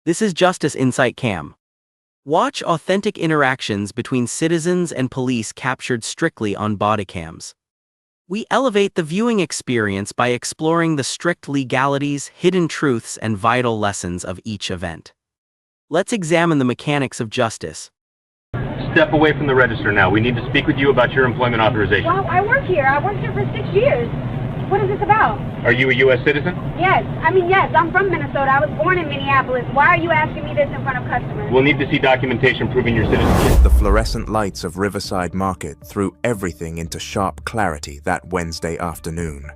This is Justice Insight Cam. Watch authentic interactions between citizens and police captured strictly on bodycams. We elevate the viewing experience by exploring the strict legalities, hidden truths, and vital lessons of each event. Let's examine the mechanics of justice. Step away from the register now. We need to speak with you about your employment authorization. Well, I work here. I worked here for 6 years. What is this about? Are you a U.S. citizen? Yes. Yes, I'm from Minnesota. I was born in Minneapolis. Why are you asking me this in front of customers? We'll need to see documentation proving your citizenship. The fluorescent lights of Riverside Market threw everything into sharp clarity that Wednesday afternoon.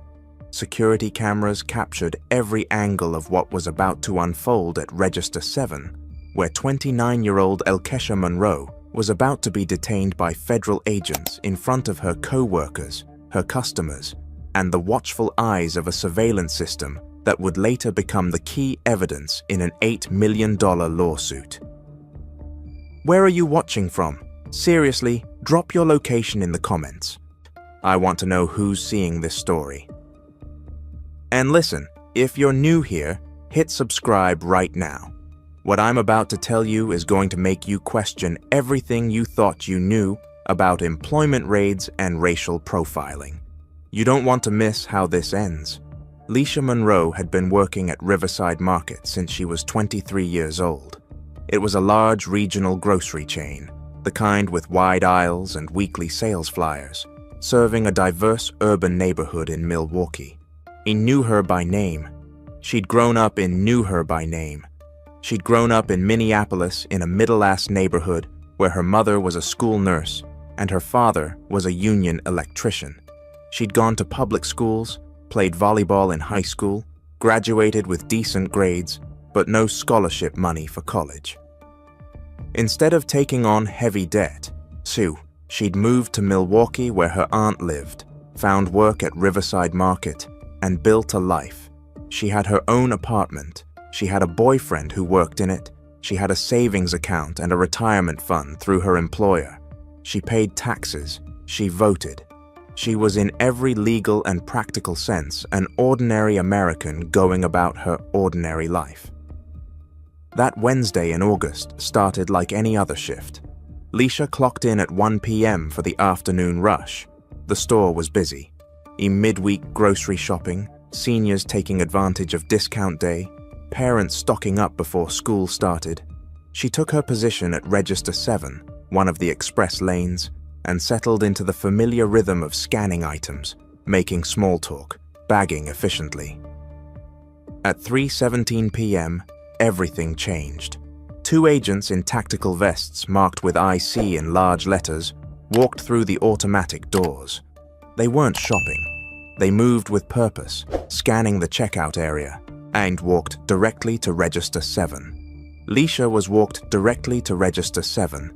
Security cameras captured every angle of what was about to unfold at Register 7, where 29-year-old Elkesha Monroe was about to be detained by federal agents in front of her co-workers, her customers, and the watchful eyes of a surveillance system that would later become the key evidence in an $8 million lawsuit. Where are you watching from? Seriously, drop your location in the comments. I want to know who's seeing this story. And listen, if you're new here, hit subscribe right now. What I'm about to tell you is going to make you question everything you thought you knew about employment raids and racial profiling. You don't want to miss how this ends. Leisha Monroe had been working at Riverside Market since she was 23 years old. It was a large regional grocery chain, the kind with wide aisles and weekly sales flyers, serving a diverse urban neighborhood in Milwaukee. He knew her by name. She'd grown up in She'd grown up in Minneapolis in a middle-class neighborhood where her mother was a school nurse and her father was a union electrician. She'd gone to public schools, played volleyball in high school, graduated with decent grades, but no scholarship money for college. Instead of taking on heavy debt, she'd moved to Milwaukee where her aunt lived, found work at Riverside Market, and built a life. She had her own apartment. She had a boyfriend who worked in it. She had a savings account and a retirement fund through her employer. She paid taxes. She voted. She was in every legal and practical sense an ordinary American going about her ordinary life. That Wednesday in August started like any other shift. Leisha clocked in at 1 p.m. for the afternoon rush. The store was busy. Midweek grocery shopping, seniors taking advantage of discount day, parents stocking up before school started. She took her position at Register 7, one of the express lanes, and settled into the familiar rhythm of scanning items, making small talk, bagging efficiently. At 3:17 p.m., everything changed. Two agents in tactical vests marked with IC in large letters walked through the automatic doors. They weren't shopping. They moved with purpose, scanning the checkout area, and walked directly to Register 7. Leisha was walked directly to Register 7.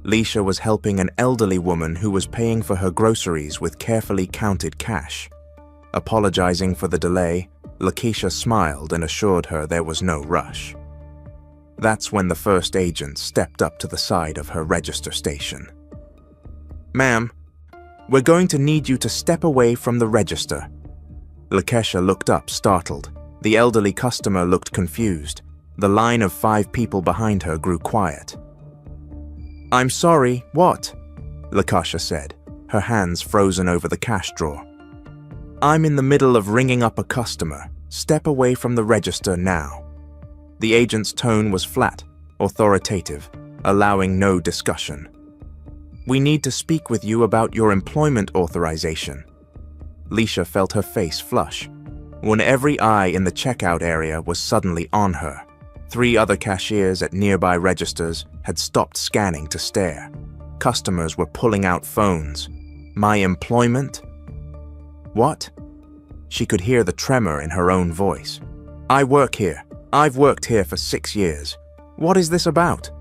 Leisha was helping an elderly woman who was paying for her groceries with carefully counted cash. Apologizing for the delay, Lakeisha smiled and assured her there was no rush. That's when the first agent stepped up to the side of her register station. "Ma'am, we're going to need you to step away from the register." Lakeisha looked up, startled. The elderly customer looked confused. The line of 5 people behind her grew quiet. "I'm sorry, what?" Lakeisha said, her hands frozen over the cash drawer. "I'm in the middle of ringing up a customer. Step away from the register now." The agent's tone was flat, authoritative, allowing no discussion. "We need to speak with you about your employment authorization." Leisha felt her face flush, when every eye in the checkout area was suddenly on her. 3 other cashiers at nearby registers had stopped scanning to stare. Customers were pulling out phones. "My employment? What?" She could hear the tremor in her own voice. "I work here. I've worked here for 6 years. What is this about?"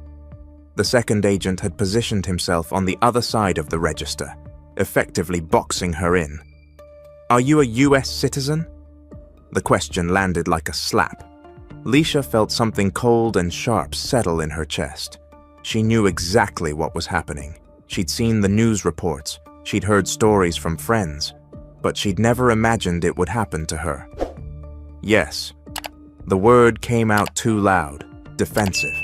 The second agent had positioned himself on the other side of the register, effectively boxing her in. "Are you a U.S. citizen?" The question landed like a slap. Leisha felt something cold and sharp settle in her chest. She knew exactly what was happening. She'd seen the news reports, she'd heard stories from friends, but she'd never imagined it would happen to her. Yes. The word came out too loud. defensive.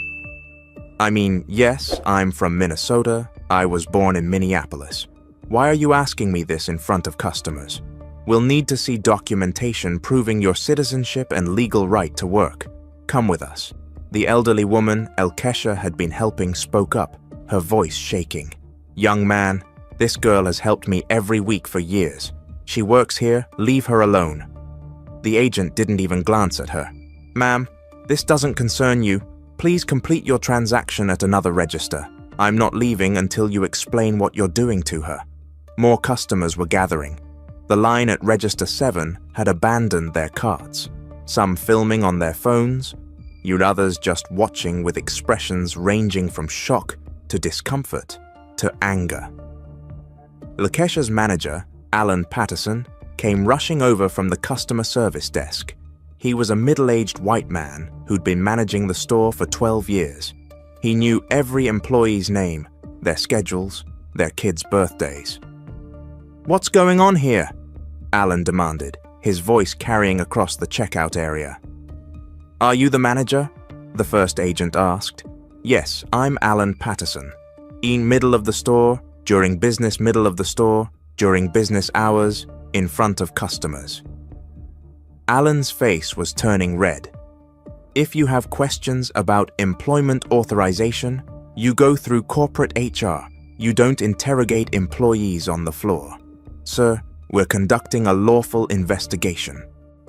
I mean, yes, I'm from Minnesota. I was born in Minneapolis. Why are you asking me this in front of customers? We'll need to see documentation proving your citizenship and legal right to work. Come with us. The elderly woman Elkesha had been helping spoke up, her voice shaking. Young man, this girl has helped me every week for years. She works here, leave her alone. The agent didn't even glance at her. Ma'am, this doesn't concern you. Please complete your transaction at another register. I'm not leaving until you explain what you're doing to her. More customers were gathering. The line at Register 7 had abandoned their carts, some filming on their phones, others just watching with expressions ranging from shock to discomfort to anger. Lakesha's manager, Alan Patterson, came rushing over from the customer service desk. He was a middle-aged white man who'd been managing the store for 12 years. He knew every employee's name, their schedules, their kids' birthdays. What's going on here? Alan demanded, his voice carrying across the checkout area. Are you the manager? The first agent asked. Yes, I'm Alan Patterson. In middle of the store, during business middle of the store, during business hours, in front of customers. Alan's face was turning red. If you have questions about employment authorization, you go through corporate HR. You don't interrogate employees on the floor. Sir, we're conducting a lawful investigation.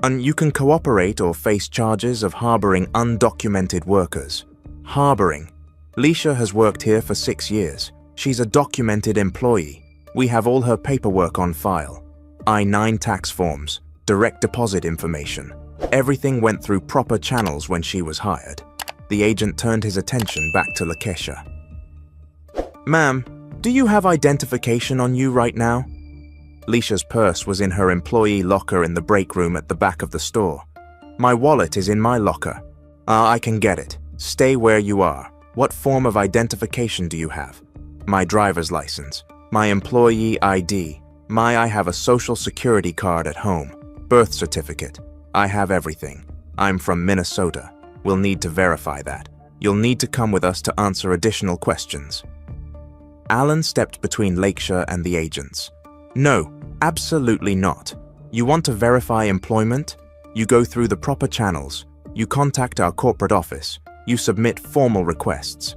And you can cooperate or face charges of harboring undocumented workers. Harboring. Leisha has worked here for 6 years. She's a documented employee. We have all her paperwork on file. I-9 tax forms, direct deposit information. Everything went through proper channels when she was hired. The agent turned his attention back to Lakesha. Ma'am, do you have identification on you right now? Leisha's purse was in her employee locker in the break room at the back of the store. My wallet is in my locker. I can get it. Stay where you are. What form of identification do you have? My driver's license. My employee ID. I have a social security card at home. Birth certificate. I have everything. I'm from Minnesota. We'll need to verify that. You'll need to come with us to answer additional questions. Alan stepped between Lakesha and the agents. No, absolutely not. You want to verify employment? You go through the proper channels. You contact our corporate office. You submit formal requests.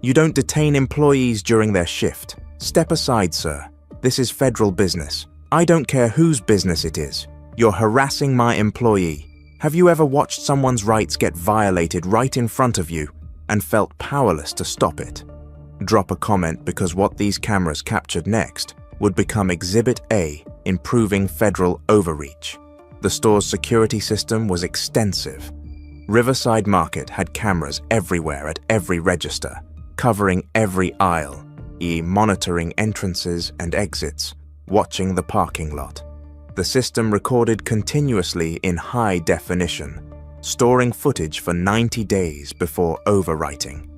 You don't detain employees during their shift. Step aside, sir. This is federal business. I don't care whose business it is. You're harassing my employee. Have you ever watched someone's rights get violated right in front of you and felt powerless to stop it? Drop a comment because what these cameras captured next would become Exhibit A in proving federal overreach. The store's security system was extensive. Riverside Market had cameras everywhere at every register, covering every aisle, monitoring entrances and exits, watching the parking lot. The system recorded continuously in high definition, storing footage for 90 days before overwriting.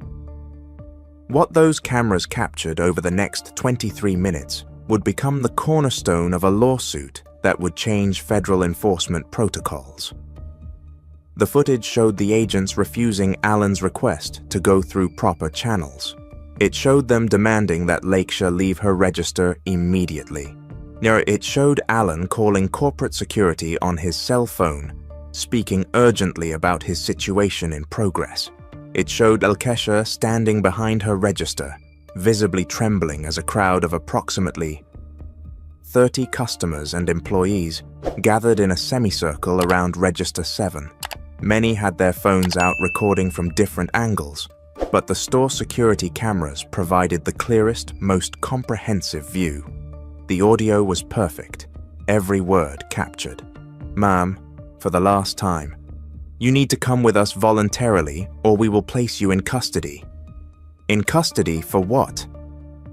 What those cameras captured over the next 23 minutes would become the cornerstone of a lawsuit that would change federal enforcement protocols. The footage showed the agents refusing Alan's request to go through proper channels. It showed them demanding that Lakesha leave her register immediately. It showed Alan calling corporate security on his cell phone, speaking urgently about his situation in progress. It showed Lakesha standing behind her register, visibly trembling as a crowd of approximately 30 customers and employees gathered in a semicircle around Register 7. Many had their phones out recording from different angles, but the store security cameras provided the clearest, most comprehensive view. The audio was perfect, every word captured. Ma'am, for the last time, you need to come with us voluntarily or we will place you in custody. In custody for what?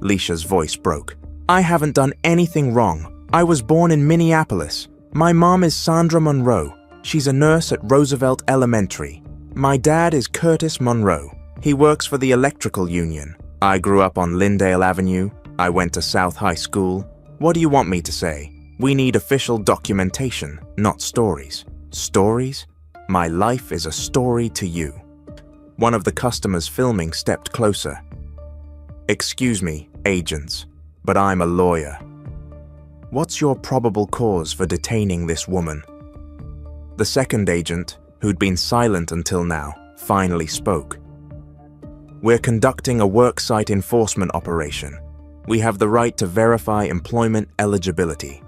Leisha's voice broke. I haven't done anything wrong. I was born in Minneapolis. My mom is Sandra Monroe. She's a nurse at Roosevelt Elementary. My dad is Curtis Monroe. He works for the electrical union. I grew up on Lyndale Avenue. I went to South High School. What do you want me to say? We need official documentation, not stories. Stories? My life is a story to you. One of the customers filming stepped closer. "Excuse me, agents, but I'm a lawyer. What's your probable cause for detaining this woman?" The second agent, who'd been silent until now, finally spoke. "We're conducting a worksite enforcement operation. We have the right to verify employment eligibility.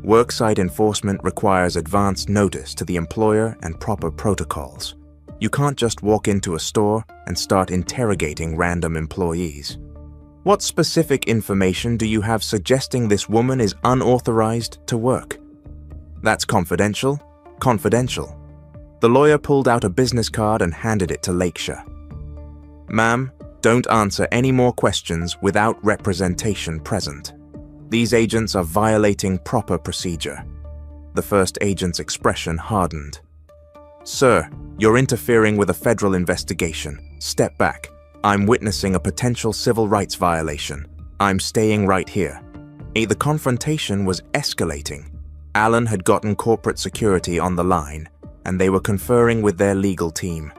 Worksite enforcement requires advance notice to the employer and proper protocols. You can't just walk into a store and start interrogating random employees. What specific information do you have suggesting this woman is unauthorized to work?" "That's confidential." "Confidential." The lawyer pulled out a business card and handed it to Lakeshire. "Ma'am, don't answer any more questions without representation present. These agents are violating proper procedure." The first agent's expression hardened. "Sir, you're interfering with a federal investigation. Step back. I'm witnessing a potential civil rights violation. I'm staying right here." The confrontation was escalating. Alan had gotten corporate security on the line, and they were conferring with their legal team.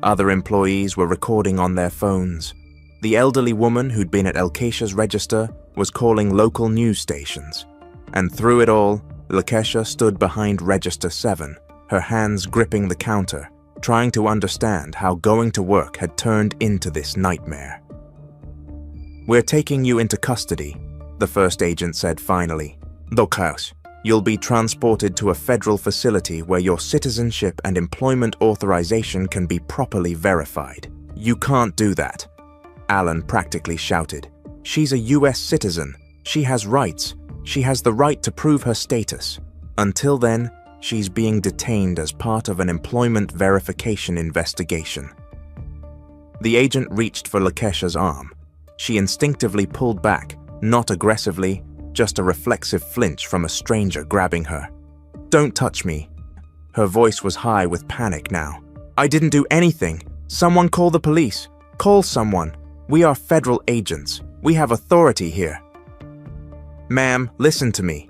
Other employees were recording on their phones. The elderly woman who'd been at Lakeshire's register was calling local news stations. And through it all, Lakesha stood behind Register 7, her hands gripping the counter, trying to understand how going to work had turned into this nightmare. "We're taking you into custody," the first agent said finally. "Dokhaus, you'll be transported to a federal facility where your citizenship and employment authorization can be properly verified." "You can't do that," Alan practically shouted. "She's a US citizen. She has rights. She has the right to prove her status. Until then, she's being detained as part of an employment verification investigation." The agent reached for Lakesha's arm. She instinctively pulled back, not aggressively, just a reflexive flinch from a stranger grabbing her. "Don't touch me." Her voice was high with panic now. "I didn't do anything. Someone call the police. Call someone. We are federal agents. We have authority here." "Ma'am, listen to me."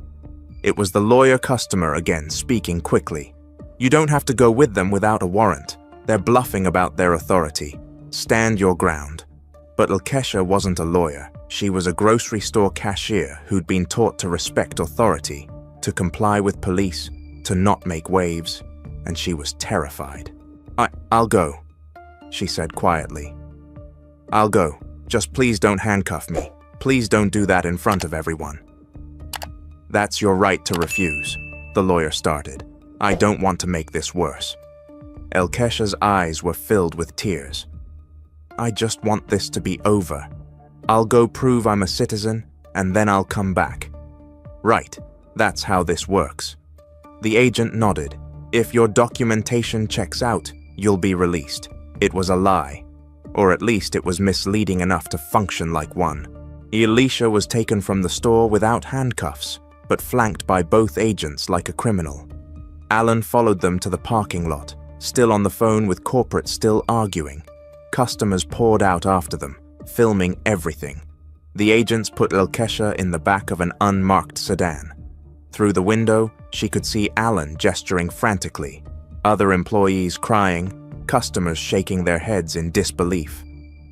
It was the lawyer customer again, speaking quickly. "You don't have to go with them without a warrant. They're bluffing about their authority. Stand your ground." But Lakesha wasn't a lawyer. She was a grocery store cashier who'd been taught to respect authority, to comply with police, to not make waves, and she was terrified. I'll go," she said quietly. "I'll go. Just please don't handcuff me. Please don't do that in front of everyone." "That's your right to refuse," the lawyer started. "I don't want to make this worse." Lakesha's eyes were filled with tears. "I just want this to be over. I'll go prove I'm a citizen, and then I'll come back." "Right, that's how this works." The agent nodded. "If your documentation checks out, you'll be released." It was a lie, or at least it was misleading enough to function like one. Elisha was taken from the store without handcuffs, but flanked by both agents like a criminal. Alan followed them to the parking lot, still on the phone with corporate still arguing. Customers poured out after them, filming everything. The agents put Lakesha in the back of an unmarked sedan. Through the window, she could see Alan gesturing frantically, other employees crying, customers shaking their heads in disbelief.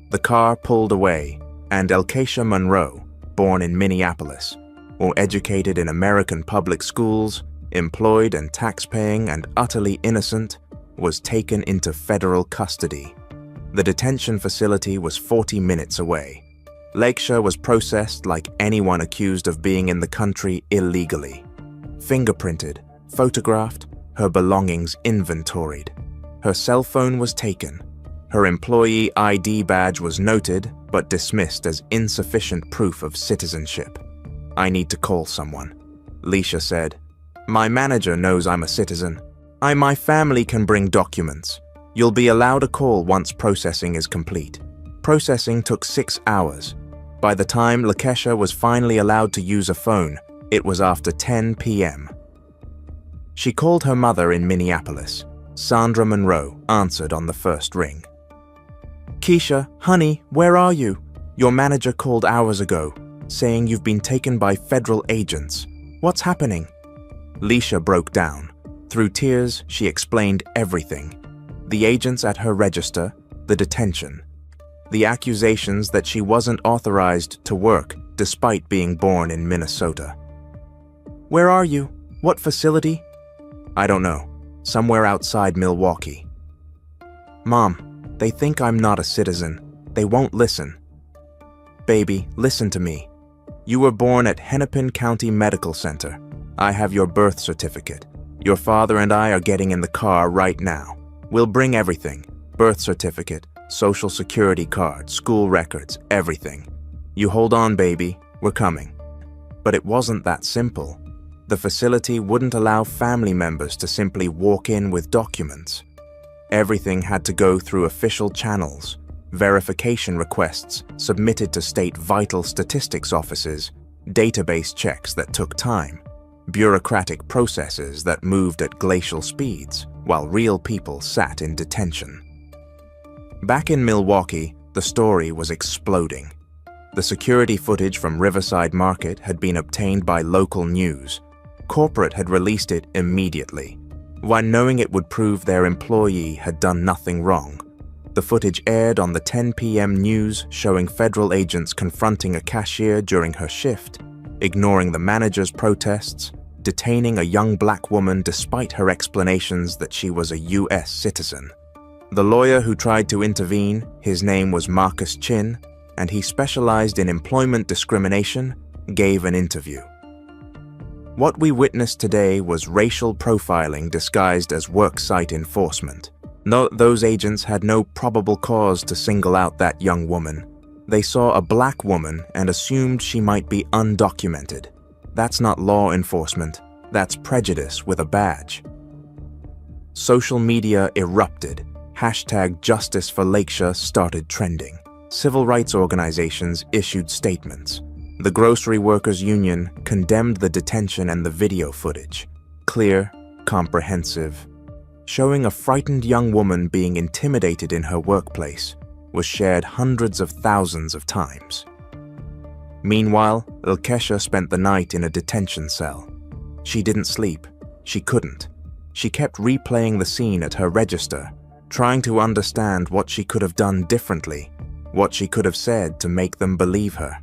The car pulled away, and Lakesha Monroe, born in Minneapolis, or educated in American public schools, employed and tax-paying and utterly innocent, was taken into federal custody. The detention facility was 40 minutes away. Lakesha was processed like anyone accused of being in the country illegally. Fingerprinted, photographed, her belongings inventoried. Her cell phone was taken. Her employee ID badge was noted but dismissed as insufficient proof of citizenship. "I need to call someone," Leisha said. "My manager knows I'm a citizen. My family can bring documents. You'll be allowed a call once processing is complete." Processing took 6 hours. By the time Lakesha was finally allowed to use a phone, it was after 10 p.m. She called her mother in Minneapolis. Sandra Monroe answered on the first ring. "Keisha, honey, where are you? Your manager called hours ago, saying you've been taken by federal agents. What's happening?" Leisha broke down. Through tears, she explained everything. The agents at her register, the detention. The accusations that she wasn't authorized to work despite being born in Minnesota. "Where are you? What facility?" "I don't know. Somewhere outside Milwaukee." "Mom, they think I'm not a citizen. They won't listen." "Baby, listen to me. You were born at Hennepin County Medical Center. I have your birth certificate. Your father and I are getting in the car right now. We'll bring everything. Birth certificate, social security card, school records, everything. You hold on, baby. We're coming." But it wasn't that simple. The facility wouldn't allow family members to simply walk in with documents. Everything had to go through official channels, verification requests submitted to state vital statistics offices, database checks that took time, bureaucratic processes that moved at glacial speeds, while real people sat in detention. Back in Milwaukee, the story was exploding. The security footage from Riverside Market had been obtained by local news. Corporate had released it immediately, while knowing it would prove their employee had done nothing wrong. The footage aired on the 10 p.m. news showing federal agents confronting a cashier during her shift, ignoring the manager's protests, detaining a young black woman despite her explanations that she was a U.S. citizen. The lawyer who tried to intervene, his name was Marcus Chin, and he specialized in employment discrimination, gave an interview. What we witnessed today was racial profiling disguised as worksite enforcement. No, those agents had no probable cause to single out that young woman. They saw a black woman and assumed she might be undocumented. That's not law enforcement. That's prejudice with a badge. Social media erupted. #JusticeForLakeshire started trending. Civil rights organizations issued statements. The Grocery Workers Union condemned the detention and the video footage. Clear, comprehensive. Showing a frightened young woman being intimidated in her workplace was shared hundreds of thousands of times. Meanwhile, Ilkesha spent the night in a detention cell. She didn't sleep. She couldn't. She kept replaying the scene at her register, trying to understand what she could have done differently, what she could have said to make them believe her.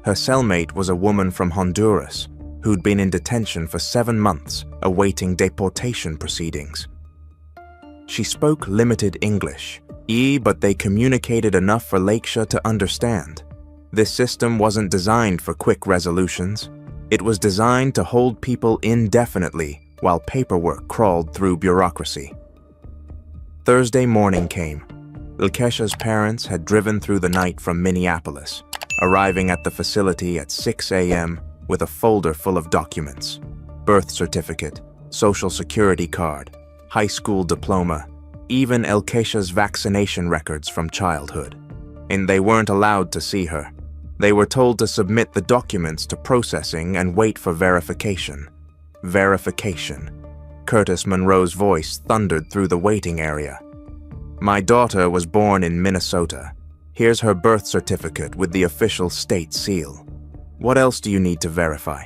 Her cellmate was a woman from Honduras who'd been in detention for 7 months awaiting deportation proceedings. She spoke limited English, but they communicated enough for Lakeshire to understand. This system wasn't designed for quick resolutions. It was designed to hold people indefinitely while paperwork crawled through bureaucracy. Thursday morning came. Ilkesha's parents had driven through the night from Minneapolis, arriving at the facility at 6 a.m. with a folder full of documents: birth certificate, social security card, high school diploma, even Ilkesha's vaccination records from childhood. And they weren't allowed to see her. They were told to submit the documents to processing and wait for verification. Verification. Curtis Monroe's voice thundered through the waiting area. "My daughter was born in Minnesota. Here's her birth certificate with the official state seal. What else do you need to verify?"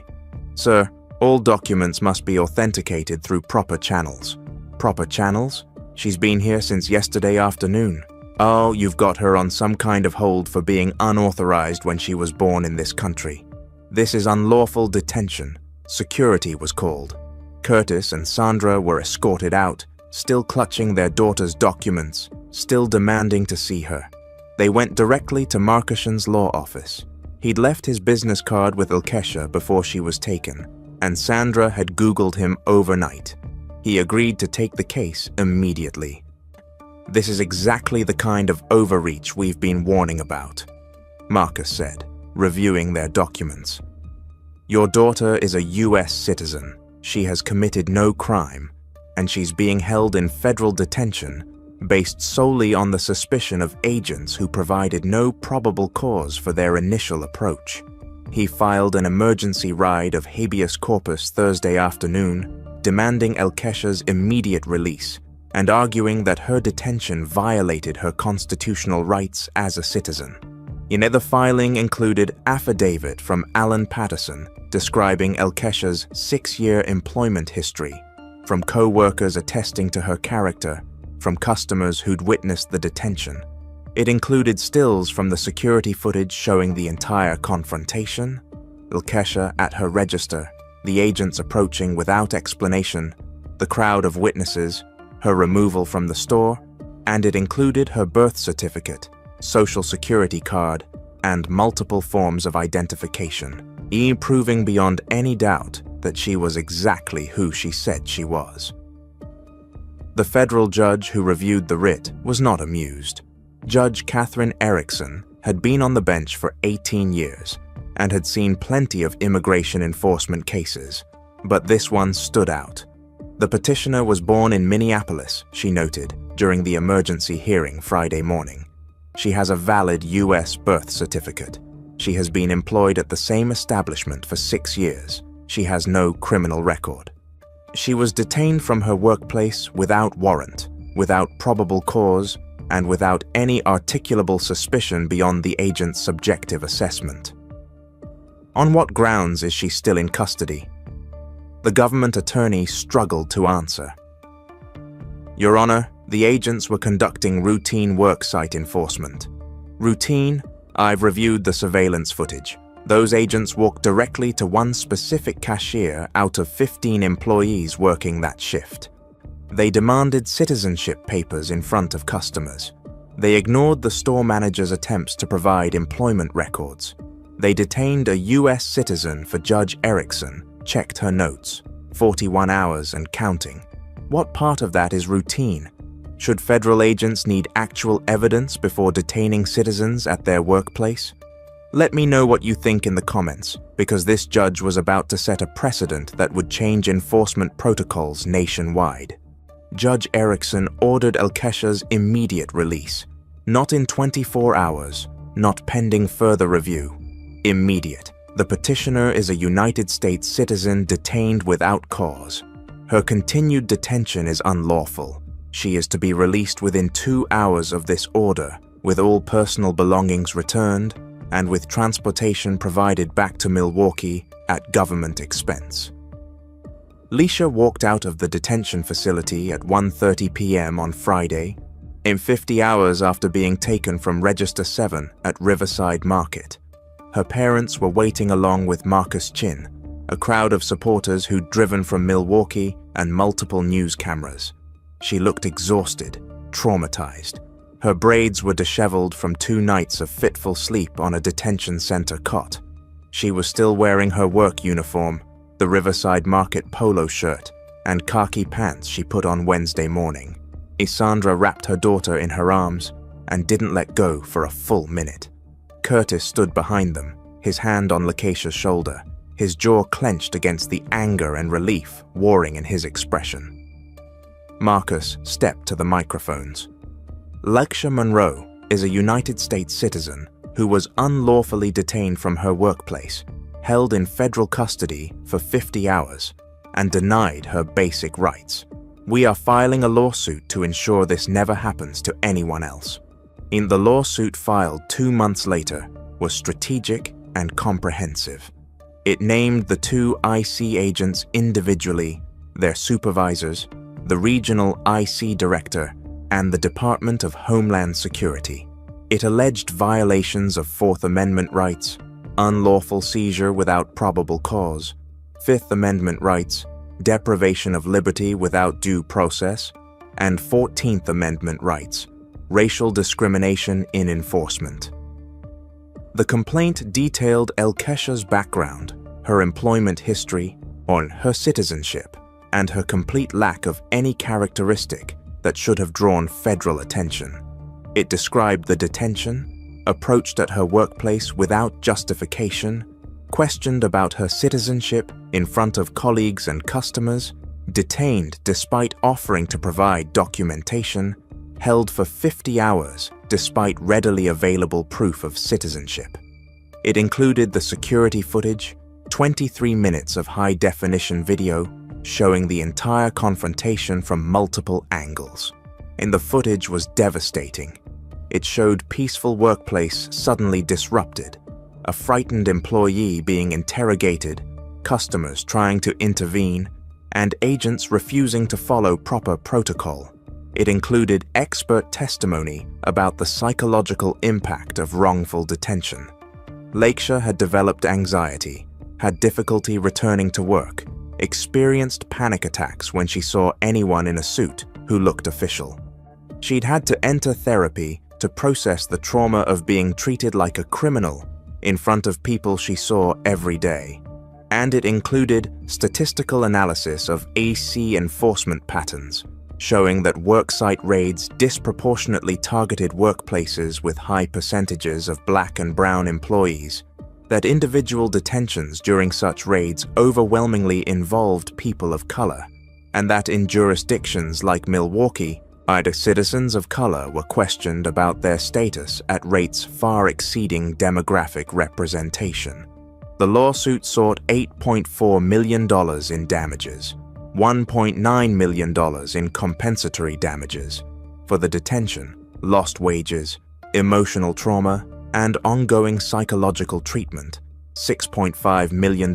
"Sir, all documents must be authenticated through proper channels." "Proper channels? She's been here since yesterday afternoon." "Oh, you've got her on some kind of hold for being unauthorized when she was born in this country. This is unlawful detention. Security was called." Curtis and Sandra were escorted out, still clutching their daughter's documents, still demanding to see her. They went directly to Marcus's law office. He'd left his business card with Ilkesha before she was taken, and Sandra had Googled him overnight. He agreed to take the case immediately. "This is exactly the kind of overreach we've been warning about," Marcus said, reviewing their documents. "Your daughter is a U.S. citizen. She has committed no crime, and she's being held in federal detention based solely on the suspicion of agents who provided no probable cause for their initial approach." He filed an emergency ride of habeas corpus Thursday afternoon, demanding Ilkesha's immediate release and arguing that her detention violated her constitutional rights as a citizen. The filing included affidavit from Alan Patterson describing Ilkesha's 6-year employment history, from co-workers attesting to her character, from customers who'd witnessed the detention. It included stills from the security footage showing the entire confrontation, Alkesha at her register, the agents approaching without explanation, the crowd of witnesses, her removal from the store, and it included her birth certificate, social security card, and multiple forms of identification, proving beyond any doubt that she was exactly who she said she was. The federal judge who reviewed the writ was not amused. Judge Catherine Erickson had been on the bench for 18 years and had seen plenty of immigration enforcement cases, but this one stood out. The petitioner was born in Minneapolis, she noted, during the emergency hearing Friday morning. She has a valid U.S. birth certificate. She has been employed at the same establishment for 6 years. She has no criminal record. She was detained from her workplace without warrant, without probable cause, and without any articulable suspicion beyond the agent's subjective assessment. On what grounds is she still in custody? The government attorney struggled to answer. Your Honor, the agents were conducting routine worksite enforcement. Routine? I've reviewed the surveillance footage. Those agents walked directly to one specific cashier out of 15 employees working that shift. They demanded citizenship papers in front of customers. They ignored the store manager's attempts to provide employment records. They detained a U.S. citizen for Judge Erickson, checked her notes, 41 hours and counting. What part of that is routine? Should federal agents need actual evidence before detaining citizens at their workplace? Let me know what you think in the comments, because this judge was about to set a precedent that would change enforcement protocols nationwide. Judge Erickson ordered Alkesha's immediate release. Not in 24 hours, not pending further review. Immediate. The petitioner is a United States citizen detained without cause. Her continued detention is unlawful. She is to be released within 2 hours of this order, with all personal belongings returned, and with transportation provided back to Milwaukee at government expense. Leisha walked out of the detention facility at 1:30 p.m. on Friday, in 50 hours after being taken from Register 7 at Riverside Market. Her parents were waiting along with Marcus Chin, a crowd of supporters who'd driven from Milwaukee, and multiple news cameras. She looked exhausted, traumatized. Her braids were disheveled from 2 nights of fitful sleep on a detention center cot. She was still wearing her work uniform, the Riverside Market polo shirt, and khaki pants she put on Wednesday morning. Isandra wrapped her daughter in her arms and didn't let go for a full minute. Curtis stood behind them, his hand on Lakeisha's shoulder, his jaw clenched against the anger and relief warring in his expression. Marcus stepped to the microphones. Lakeisha Monroe is a United States citizen who was unlawfully detained from her workplace, held in federal custody for 50 hours, and denied her basic rights. We are filing a lawsuit to ensure this never happens to anyone else. In the lawsuit filed 2 months later was strategic and comprehensive. It named the 2 IC agents individually, their supervisors, the regional IC director, and the Department of Homeland Security. It alleged violations of Fourth Amendment rights, unlawful seizure without probable cause, Fifth Amendment rights, deprivation of liberty without due process, and 14th Amendment rights, racial discrimination in enforcement. The complaint detailed Alkesha's background, her employment history, on her citizenship, and her complete lack of any characteristic that should have drawn federal attention. It described the detention, approached at her workplace without justification, questioned about her citizenship in front of colleagues and customers, detained despite offering to provide documentation, held for 50 hours despite readily available proof of citizenship. It included the security footage, 23 minutes of high-definition video showing the entire confrontation from multiple angles. And the footage was devastating. It showed peaceful workplace suddenly disrupted, a frightened employee being interrogated, customers trying to intervene, and agents refusing to follow proper protocol. It included expert testimony about the psychological impact of wrongful detention. Lakeshia had developed anxiety, had difficulty returning to work, experienced panic attacks when she saw anyone in a suit who looked official. She'd had to enter therapy to process the trauma of being treated like a criminal in front of people she saw every day. And it included statistical analysis of AC enforcement patterns, showing that worksite raids disproportionately targeted workplaces with high percentages of black and brown employees, that individual detentions during such raids overwhelmingly involved people of color, and that in jurisdictions like Milwaukee, either citizens of color were questioned about their status at rates far exceeding demographic representation. The lawsuit sought $8.4 million in damages, $1.9 million in compensatory damages for the detention, lost wages, emotional trauma, and ongoing psychological treatment, $6.5 million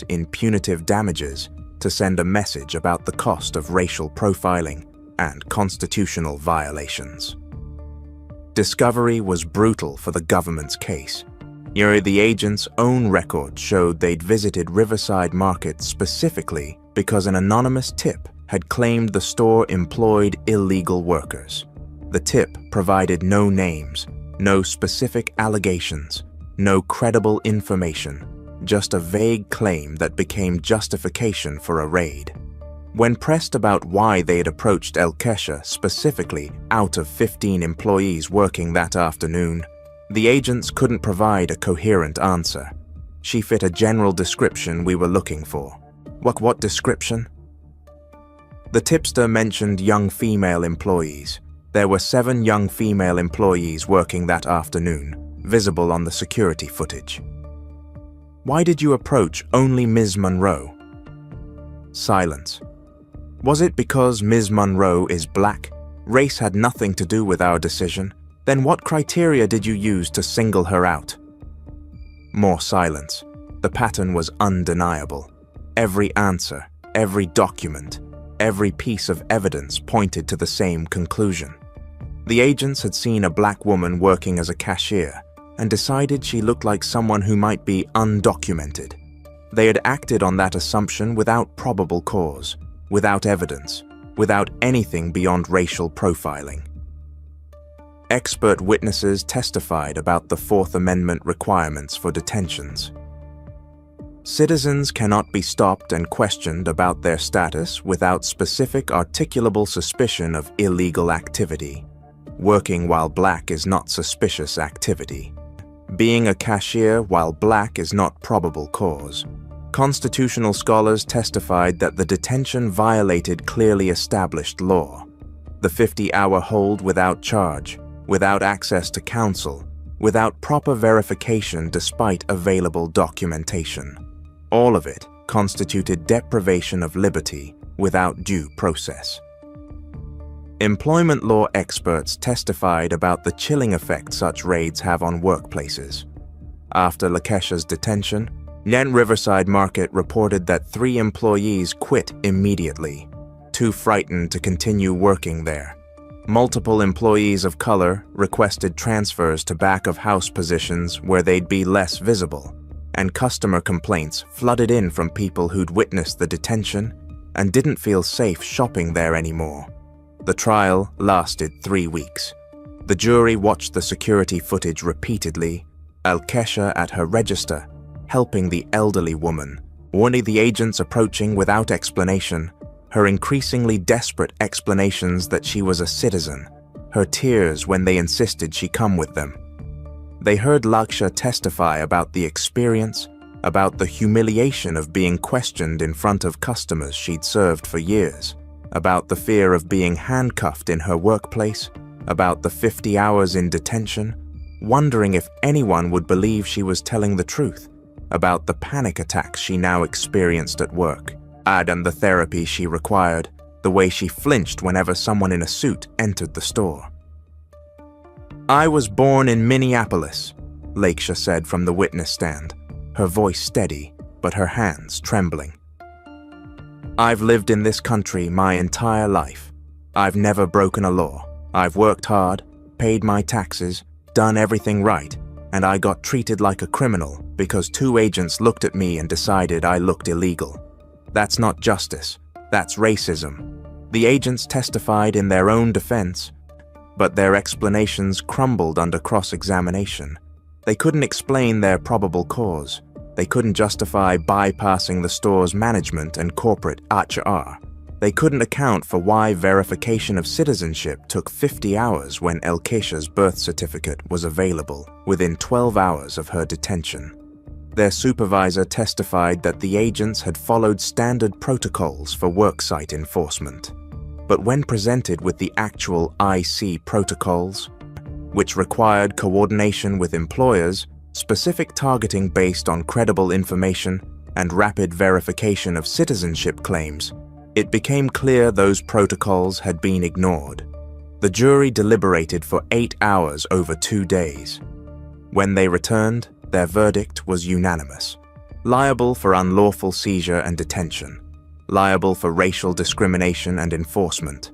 in punitive damages to send a message about the cost of racial profiling and constitutional violations. Discovery was brutal for the government's case. The agent's own record showed they'd visited Riverside Market specifically because an anonymous tip had claimed the store employed illegal workers. The tip provided no names, no specific allegations, no credible information, just a vague claim that became justification for a raid. When pressed about why they had approached Lakeshia specifically out of 15 employees working that afternoon, the agents couldn't provide a coherent answer. She fit a general description we were looking for. What description? The tipster mentioned young female employees. There were 7 young female employees working that afternoon, visible on the security footage. Why did you approach only Ms. Monroe? Silence. Was it because Ms. Monroe is black? Race had nothing to do with our decision. Then what criteria did you use to single her out? More silence. The pattern was undeniable. Every answer, every document, every piece of evidence pointed to the same conclusion. The agents had seen a black woman working as a cashier and decided she looked like someone who might be undocumented. They had acted on that assumption without probable cause, without evidence, without anything beyond racial profiling. Expert witnesses testified about the Fourth Amendment requirements for detentions. Citizens cannot be stopped and questioned about their status without specific articulable suspicion of illegal activity. Working while black is not suspicious activity. Being a cashier while black is not probable cause. Constitutional scholars testified that the detention violated clearly established law. The 50-hour hold without charge, without access to counsel, without proper verification despite available documentation. All of it constituted deprivation of liberty without due process. Employment law experts testified about the chilling effect such raids have on workplaces. After Lakeshia's detention, Riverside Market reported that 3 employees quit immediately, too frightened to continue working there. Multiple employees of color requested transfers to back-of-house positions where they'd be less visible, and customer complaints flooded in from people who'd witnessed the detention and didn't feel safe shopping there anymore. The trial lasted 3 weeks. The jury watched the security footage repeatedly, Lakeshia at her register, helping the elderly woman, warning the agents approaching without explanation, her increasingly desperate explanations that she was a citizen, her tears when they insisted she come with them. They heard Lakeshia testify about the experience, about the humiliation of being questioned in front of customers she'd served for years, about the fear of being handcuffed in her workplace, about the 50 hours in detention, wondering if anyone would believe she was telling the truth, about the panic attacks she now experienced at work, and the therapy she required, the way she flinched whenever someone in a suit entered the store. "I was born in Minneapolis," Lakeshia said from the witness stand, her voice steady, but her hands trembling. "I've lived in this country my entire life. I've never broken a law. I've worked hard, paid my taxes, done everything right, and I got treated like a criminal because 2 agents looked at me and decided I looked illegal. That's not justice. That's racism. The agents testified in their own defense, but their explanations crumbled under cross-examination. They couldn't explain their probable cause. They couldn't justify bypassing the store's management and corporate HR. They couldn't account for why verification of citizenship took 50 hours when Elkesha's birth certificate was available within 12 hours of her detention. Their supervisor testified that the agents had followed standard protocols for worksite enforcement. But when presented with the actual IC protocols, which required coordination with employers, specific targeting based on credible information, and rapid verification of citizenship claims, it became clear those protocols had been ignored. The jury deliberated for 8 hours over 2 days. When they returned, their verdict was unanimous. Liable for unlawful seizure and detention. Liable for racial discrimination and enforcement.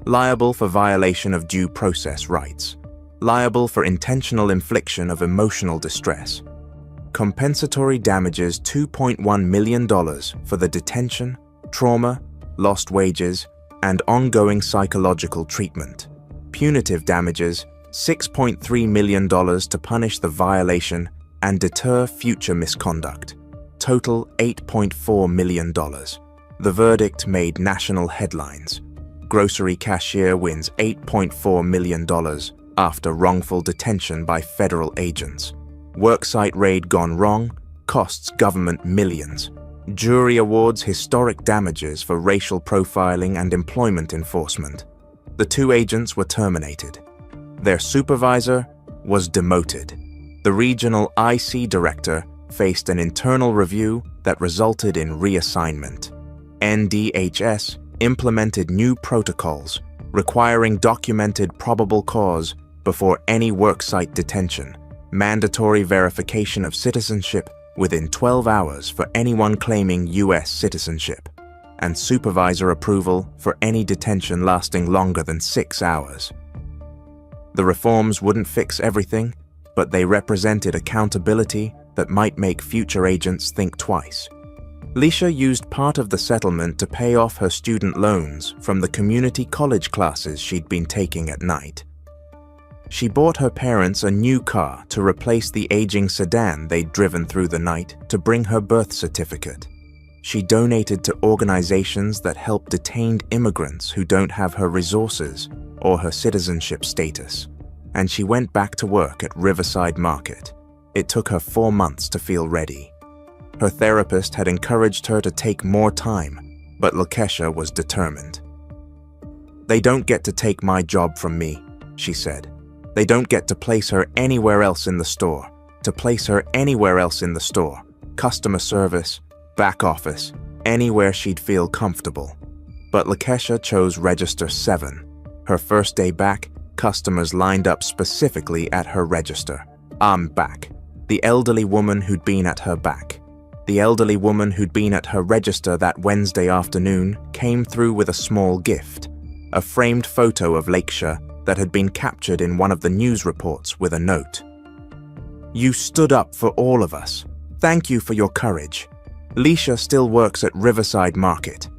Liable for violation of due process rights. Liable for intentional infliction of emotional distress. Compensatory damages $2.1 million for the detention, trauma, lost wages, and ongoing psychological treatment. Punitive damages $6.3 million to punish the violation and deter future misconduct. Total $8.4 million. The verdict made national headlines. Grocery cashier wins $8.4 million after wrongful detention by federal agents. Worksite raid gone wrong, costs government millions. Jury awards historic damages for racial profiling and employment enforcement. The 2 agents were terminated. Their supervisor was demoted. The regional IC director faced an internal review that resulted in reassignment. NDHS implemented new protocols requiring documented probable cause before any worksite detention, mandatory verification of citizenship within 12 hours for anyone claiming U.S. citizenship, and supervisor approval for any detention lasting longer than 6 hours. The reforms wouldn't fix everything, but they represented accountability that might make future agents think twice. Leisha used part of the settlement to pay off her student loans from the community college classes she'd been taking at night. She bought her parents a new car to replace the aging sedan they'd driven through the night to bring her birth certificate. She donated to organizations that help detained immigrants who don't have her resources or her citizenship status. And she went back to work at Riverside Market. It took her 4 months to feel ready. Her therapist had encouraged her to take more time, but Lakesha was determined. "They don't get to take my job from me," she said. "They don't get to place her anywhere else in the store. To place her anywhere else in the store. Customer service, back office, anywhere she'd feel comfortable." But Lakesha chose Register 7. Her first day back, customers lined up specifically at her register. "I'm back." The elderly woman who'd been at her back. The elderly woman who'd been at her register that Wednesday afternoon came through with a small gift, a framed photo of Lakesha that had been captured in one of the news reports with a note. "You stood up for all of us. Thank you for your courage. Leisha still works at Riverside Market."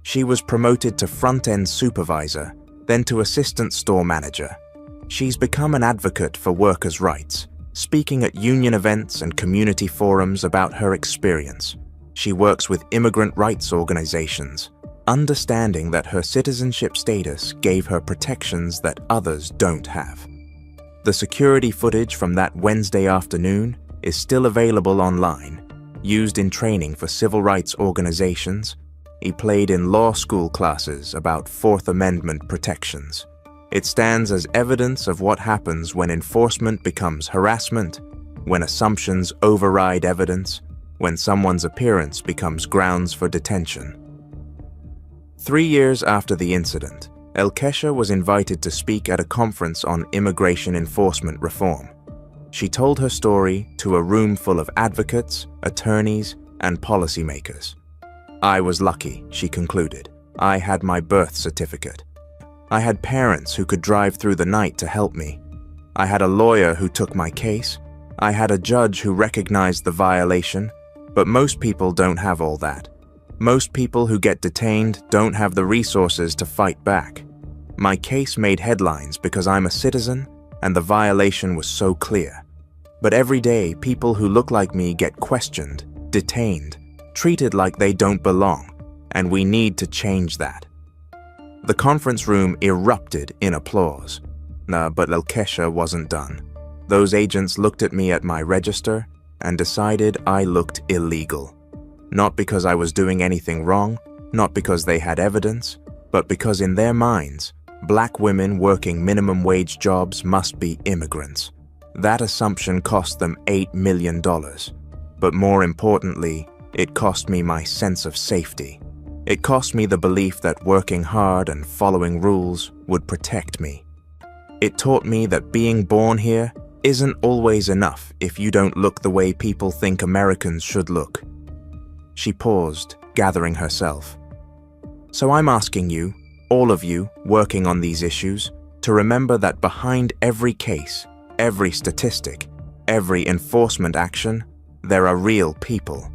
She was promoted to front-end supervisor, then to assistant store manager. She's become an advocate for workers' rights, speaking at union events and community forums about her experience. She works with immigrant rights organizations, understanding that her citizenship status gave her protections that others don't have. The security footage from that Wednesday afternoon is still available online, used in training for civil rights organizations. He played in law school classes about Fourth Amendment protections. It stands as evidence of what happens when enforcement becomes harassment, when assumptions override evidence, when someone's appearance becomes grounds for detention. 3 years after the incident, Elkesha was invited to speak at a conference on immigration enforcement reform. She told her story to a room full of advocates, attorneys, and policymakers. "I was lucky," she concluded. "I had my birth certificate. I had parents who could drive through the night to help me. I had a lawyer who took my case. I had a judge who recognized the violation, but most people don't have all that. Most people who get detained don't have the resources to fight back. My case made headlines because I'm a citizen and the violation was so clear. But every day, people who look like me get questioned, detained, treated like they don't belong, and we need to change that. The conference room erupted in applause. But Kesha wasn't done. Those agents looked at me at my register and decided I looked illegal. Not because I was doing anything wrong, not because they had evidence, but because in their minds, black women working minimum wage jobs must be immigrants. That assumption cost them $8 million. But more importantly, it cost me my sense of safety. It cost me the belief that working hard and following rules would protect me. It taught me that being born here isn't always enough if you don't look the way people think Americans should look. She paused, gathering herself. So I'm asking you, all of you working on these issues, to remember that behind every case, every statistic, every enforcement action, there are real people.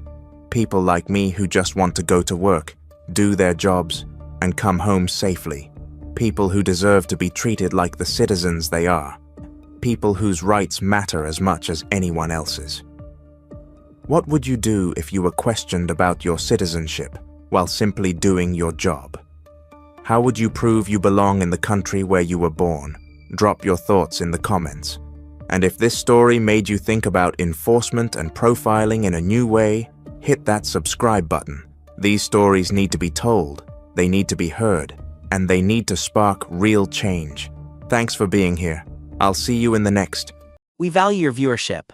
People like me who just want to go to work, do their jobs, and come home safely. People who deserve to be treated like the citizens they are. People whose rights matter as much as anyone else's. What would you do if you were questioned about your citizenship while simply doing your job? How would you prove you belong in the country where you were born? Drop your thoughts in the comments. And if this story made you think about enforcement and profiling in a new way, hit that subscribe button. These stories need to be told, they need to be heard, and they need to spark real change. Thanks for being here. I'll see you in the next. We value your viewership.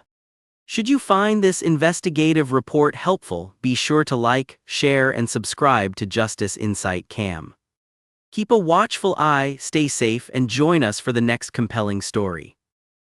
Should you find this investigative report helpful, be sure to like, share, and subscribe to Justice Insight Cam. Keep a watchful eye, stay safe, and join us for the next compelling story.